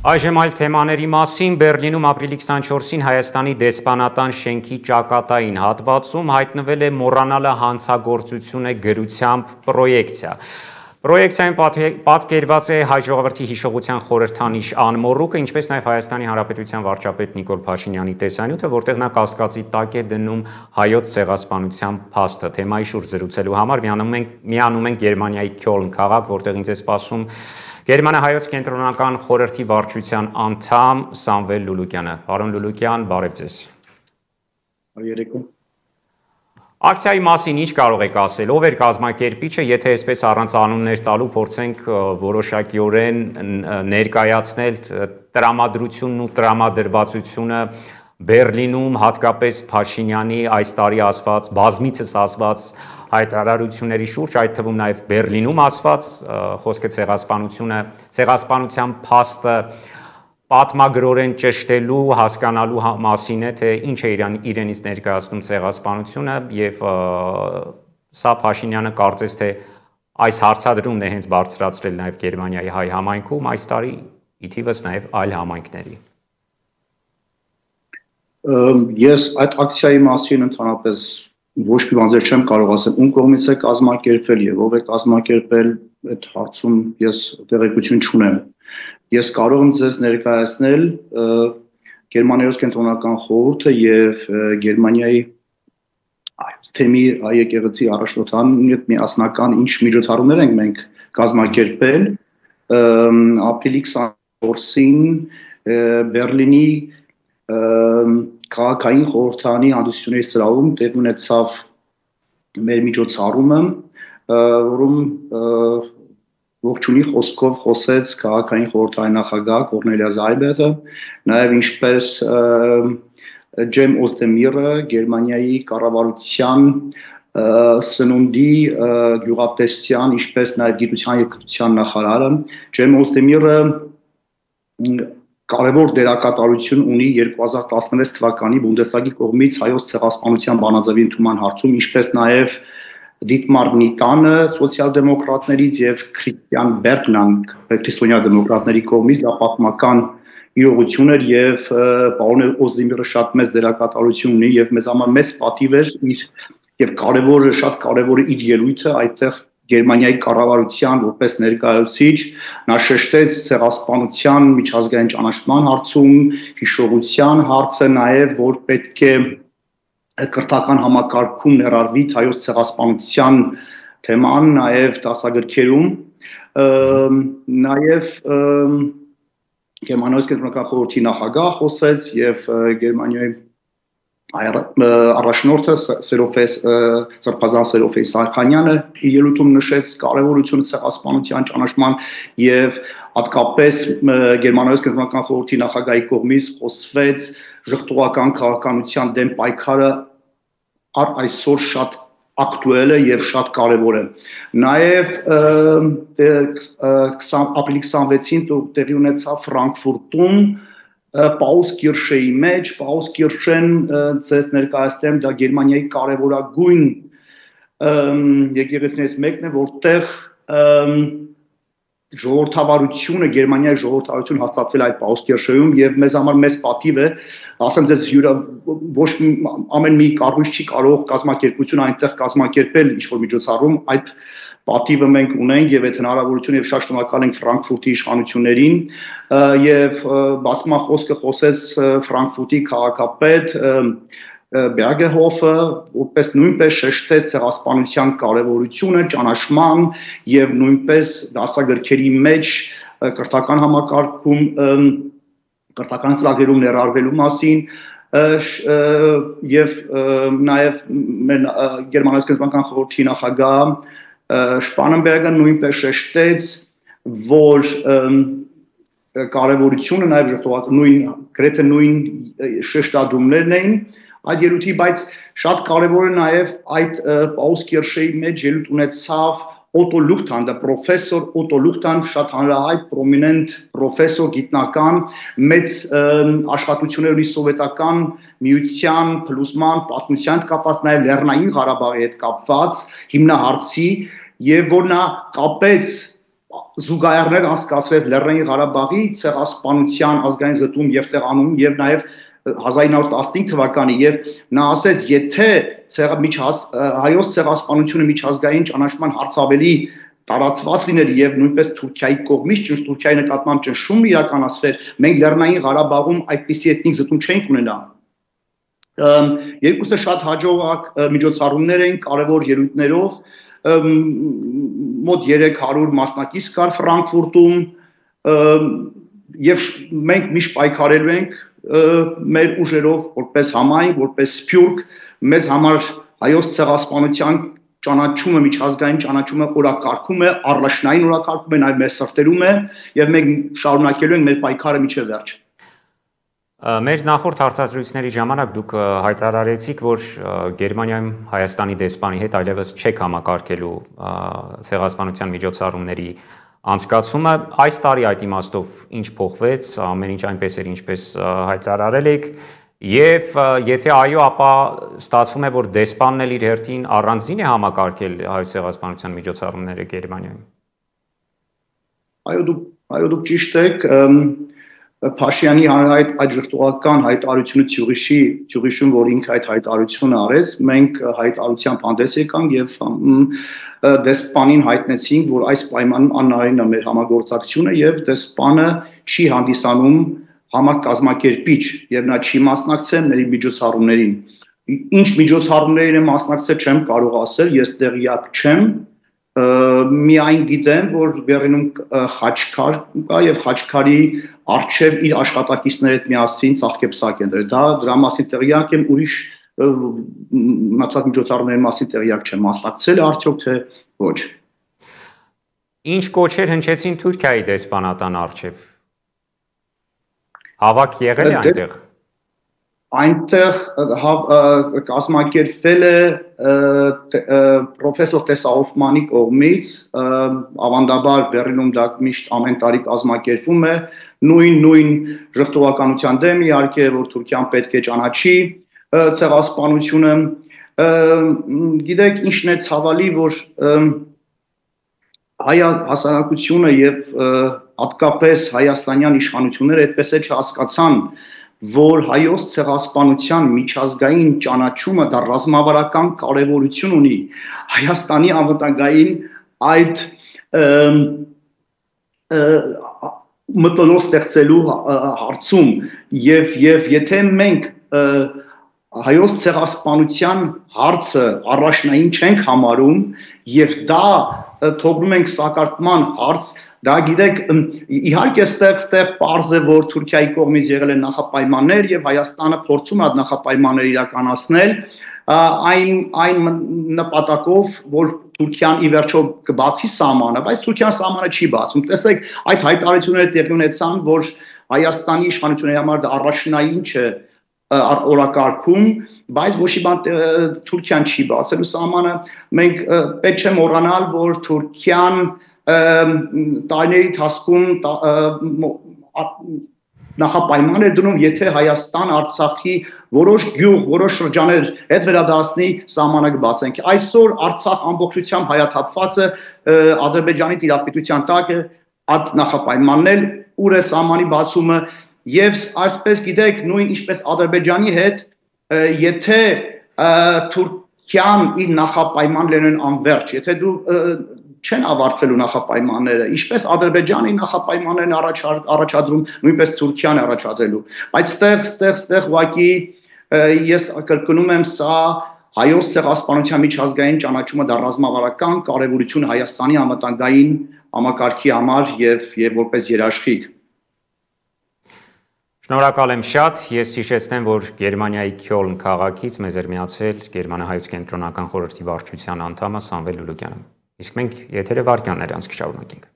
Այժմ այլ թեմաների մասին Բեռլինում ապրիլի 24-ին Հայաստանի դեսպանատան շենքի ճակատային հատվածում հայտնվել է մոռանալը հանցագործություն է գրությամբ պրոյեկցիա։ Պրոյեկցիայում պատկերված է հայ ժողովրդի հիշողության խորհրդանիշ անմոռուկը, ինչպես նաև Հայաստանի Հանրապետության վարչապետ Նիկոլ Փաշինյանի տեսանյութը, որտեղ նա կասկածի տակ է դնում հայոց ցեղասպանության փաստը։ Թեմայի շուրջ զրուցելու համար միանում ենք Գերմանիայի Քյոլն քաղաք, որտեղ ինձ է սպասում Գերմանա-հայոց կենտրոնական խորհրդի վարչության անդամ Սամվել Լուլուկյանը։ Պարոն Լուլուկյան, բարև ձեզ։ Երեկո։ Ակցիայի մասին ինչ կարող եք ասել, ով էր կազմակերպիչը, եթե այսպես առանց անուններ տալու փորձենք որոշակիորեն ներկայացնել տրամադրությունն ու տրամադրվածությունը Բեռլինում, հատկապես Փաշինյանի այս տարի ասված, բազմիցս ասված հայտարարությունների շուրջ, այդ թվում նաև Բեռլինում ասված խոսքը ցեղասպանության փաստը պատմագրորեն ճշտելու, հասկանալու մասին է, թե ինչ է իրենից ներկայացնում ցեղասպանությունը եւ սա Փաշինյանը կարծես թե այս հարցադրումն է հենց բարձրացրել նաև Գերմանիայի հայ համայնքում, այս տարի ի թիվս նաև այլ համայնքների։ Ես այդ ակցիայի մասին ընդհանրապես ոչ մի բան չեմ կարող ասել, ում կողմից է կազմակերպվել եւ ով է կազմակերպել, այդ հարցում ես տեղեկություն չունեմ։ Ես կարող եմ ձեզ ներկայացնել Գերմանիայից կենտրոնական խորհուրդը եւ Գերմանիայի թեմի եկեղեցի առաջնորդանի հետ միասնական ինչ միջոցառումներ ենք մենք կազմակերպել ապրիլի 24-ին Բեռլինի քաղաքային խորհրդանի հանդիսությունների սրահում տեղի ունեցավ մեր միջոցառումը, որում ողջունի խոսքով խոսեց քաղաքային խորհրդանի նախագահ Կորնելիա Զայբերը, նաև ինչպես Ջեմ Օստեմիրը, Գերմանիայի կառավարության սնունդի գյուղատնտեսության, ինչպես նաև գիտության և կրթության նախարարը, Ջեմ Օստեմիրը կարևոր դերակատարություն ունի 2016 թվականի Բունդեսրագի կողմից հայոց ցեղասպանության բանաձևի ընդունման հարցում, ինչպես նաև Դիտմար Նիտանը սոցիալ-դեմոկրատներից եւ Քրիստիան Բերգնան քրիստոնյա դեմոկրատների կողմից դա պատմական իրողություն էր եւ պարոն Օզդեմիրը շատ մեծ դերակատարություն ունի եւ մեզ համար մեծ պատիվ էր եւ շատ կարեւոր է իր ելույթը այդտեղ Գերմանիայի կառավարության որպես ներկայացուցիչ նա շեշտեց ցեղասպանության միջազգային ճանաչման հարցում, հիշողության հարցը նաև որ պետք է կրթական համակարգում ներառվի հայոց ցեղասպանության թեման նաև դասագրքերում, նաև Գերմանիայի կենտրոնական խորհրդի նախագահ խոսեց եւ Գերմանիայի առաջնորդը Սրբազան Սերոֆեյ Սարգսյանը ելույթում նշեց կարևորությունը ցեղասպանության ճանաչման եւ հատկապես Գերմանիայի կենտրոնական խորհրդի նախագահի կողմից խոսվեց ժխտողական քաղաքականության դեմ պայքարը այսօր շատ ակտուել է եւ շատ կարեւոր է։ Նաեւ ապրիլի 26-ին տեղի ունեցավ Ֆրանկֆուրտում Պաուս Կիրշեի մեջ, Պաուս Կիրշեն ձեզ ներկայացնեմ, դա Գերմանիայի կարևորագույն եկեղեցիներից մեկն է, որտեղ ժողովրդավարությունը, Գերմանիայի ժողովրդավարություն հաստատվել այդ Պաուս Կիրշեում եւ մեզ համար մեծ պատիվ է, ասեմ ձեզ ոչ ամեն մի կառույց չի կարող կազմակերպություն այնտեղ կազմակերպել ինչ-որ միջոցառում, այդ պատիվը մենք ունենք եւ այդ հնարավորությունը եւ շատ շնորհակալ ենք Ֆրանկֆուրտի իշխանություններին եւ բացման խոսքը խոսեց Ֆրանկֆուրտի քաղաքապետ Բերգհոֆը, որպես նույնպես շեշտեց ցեղասպանության կարևորությունը, ճանաչման եւ նույնպես դասագրքերի մեջ կրթական համակարգում կրթական ծրագրերում ներառվելու մասին եւ նաեւ Գերմանիայի կենտրոնական խորհրդի նախագահ Շպանենբերգը նույնպես շեշտեց, որ կարևորությունը նաև գրեթե նույն շեշտադրումներն էին այդ ելույթի, բայց շատ կարևոր է նաև այդ Պաուս Կիրշեի մեջ ելույթ ունեցավ Օտո Լուխտան, դա պրոֆեսոր Օտո Լուխտան, շատ հանրահայտ, պրոմինենտ պրոֆեսոր, գիտնական, մեծ աշխատություններ ունի սովետական միության, փլուզման, պատմության հետ կապված, նաև Լեռնային Ղարաբաղի հետ կապված հիմնահարցի, եւ որ նա կապեց զուգահեռներ անցկացվեց Լեռնային Ղարաբաղի ցեղասպանության ազգային զտում եւ տեղանում եւ նաեւ 1915 թվականի եւ նա ասեց եթե հայոց ցեղասպանությունը միջազգային ճանաչման հարց ավելի տարածված լիներ եւ նույնպես Թուրքիայի կողմից Թուրքիայի նկատմամբ ճնշում իրականացվեր մենք Լեռնային Ղարաբաղում այդպիսի էթնիկ զտում չենք ունենա երկուսը շատ հաջող միջոցառումներ են կարևոր ելույթներով մոտ 300 մասնակից կար Ֆրանկֆուրտում եւ մենք միշտ պայքարելու ենք մեր ուժերով որպես համայն որպես սփյուռք մեզ համար հայոց ցեղասպանության ճանաչումը միջազգային ճանաչումը օրակարգում է առաջնային օրակարգում է նաեւ մեր սրտերում է եւ մենք շարունակելու ենք մեր պայքարը մինչեւ վերջ Մեր նախորդ հարցազրույցների ժամանակ դուք հայտարարեցիք, որ Գերմանիայում Հայաստանի դեսպանի հետ այլևս չեք համակարգելու ցեղասպանության միջոցառումների անցկացումը, այս տարի այդ իմաստով ինչ փոխվեց, ամեն ինչ այնպես էր, ինչպես հայտարարել եք, եւ եթե այո, ապա ստացվում է, որ դեսպանն էլ իր հերթին առանձին է համակարգել հայոց ցեղասպանության միջոցառումները Գերմանիայում։ Այո, դուք ճիշտ եք, Փաշինյանի հանրահայտ այդ ժխտողական հայտարարությունը Ցյուրիխում, որ ինքը այդ հայտարարությունը արեց, մենք հայտարարությամբ հանդես եկանք եւ դեսպանին հայտնեցինք, որ այս պայմանում անհնարին է մեր համագործակցությունը եւ դեսպանը չի հանդիսանում համակազմակերպիչ եւ նա չի մասնակցել մեր միջոցառումներին։ Ինչ միջոցառումներին է մասնակցել չեմ կարող ասել, ես տեղյակ չեմ միայն գիտեմ, որ Բեռլինում խաչքար կա եւ խաչքարի արչեւ իր աշխատակիցների հետ միասին ծաղկեպսակ են դրել։ Դրա մասին տեղյակ եմ, ուրիշ մնացած միջոցառումների մասին տեղյակ չեմ, մասնակցել արդյոք թե ոչ։ Ինչ կոչեր հնչեցին Թուրքիայի դեսպանատան արչեւ։ Հավաք եղել է այնտեղ։ Այնտեղ կազմակերպվել է պրոֆեսոր Տեսաուֆմանի կողմից, ավանդաբար Բեռլինում դա միշտ ամեն տարի կազմակերպվում է, նույն ժխտողականության դեմ իհարկե, որ Թուրքիան պետք է ճանաչի ցեղասպանությունը, գիտեք ինչն է ցավալի, որ հայ հասարակությունը եւ հատկապես հայաստանյան իշխանությունները այդպես է չհասկացան որ հայոց ցեղասպանության միջազգային ճանաչումը դա ռազմավարական կարևորություն ունի Հայաստանի անվտանգային այդ մտորով ստեղծելու հարցում եւ եթե մենք հայոց ցեղասպանության հարցը առաջնային չենք համարում եւ դա թողնում ենք սակարկման հարց Դա գիտեք, իհարկե այստեղ պարզ է, որ Թուրքիայի կողմից եղել են նախապայմաններ եւ Հայաստանը փորձում է այդ նախապայմանները իրականացնել, այն նպատակով, որ Թուրքիան ի վերջո կբացի սահմանը, բայց Թուրքիան սահմանը չի բացում։ Տեսեք, այդ հայտարարությունները տեղի ունեցան, որ Հայաստանի իշխանությունների համար դա առաջնային չէ օրակարգում, բայց ոչ մի բան Թուրքիան չի բացելու սահմանը։ Մենք պետք չէ մոռանալ, որ Թուրքիան տարիների ընթացքում նախապայման է դնում, եթե Հայաստան Արցախի որոշ գյուղ, որոշ շրջաններ հետ վերադասնի սահմանը կբացենք։ Այսօր Արցախ ամբողջությամբ հայաթափված է Ադրբեջանի տիրապետության տակ է այդ նախապայմանն էլ ուր է սահմանի բացումը եւ այսպես գիտեք նույն ինչպես Ադրբեջանի հետ եթե Թուրքիան իր նախապայմաններն անվերջ, եթե դու չեն ավարտվելու նախապայմանները, ինչպես Ադրբեջանի նախապայմաններն առաջադրում, նույնպես Թուրքիան առաջադրելու։ Բայց ստեղ ուղղակի ես կրկնում եմ սա հայոց ցեղասպանության միջազգային ճանաչումը դա ռազմավարական կարևորություն Հայաստանի անվտանգային համակարգի համար եւ որպես երաշխիք։ Շնորհակալ եմ շատ, ես հիշեցնեմ, որ Գերմանիայի Քյոլն քաղաքից մեզ էր միացել Գերմանահայոց կենտրոնական խորհրդի վարչության անդամը Սամվել Լուլուկյանը։ Իսկ մենք եթերը վարքյաններ անց կշարունակենք։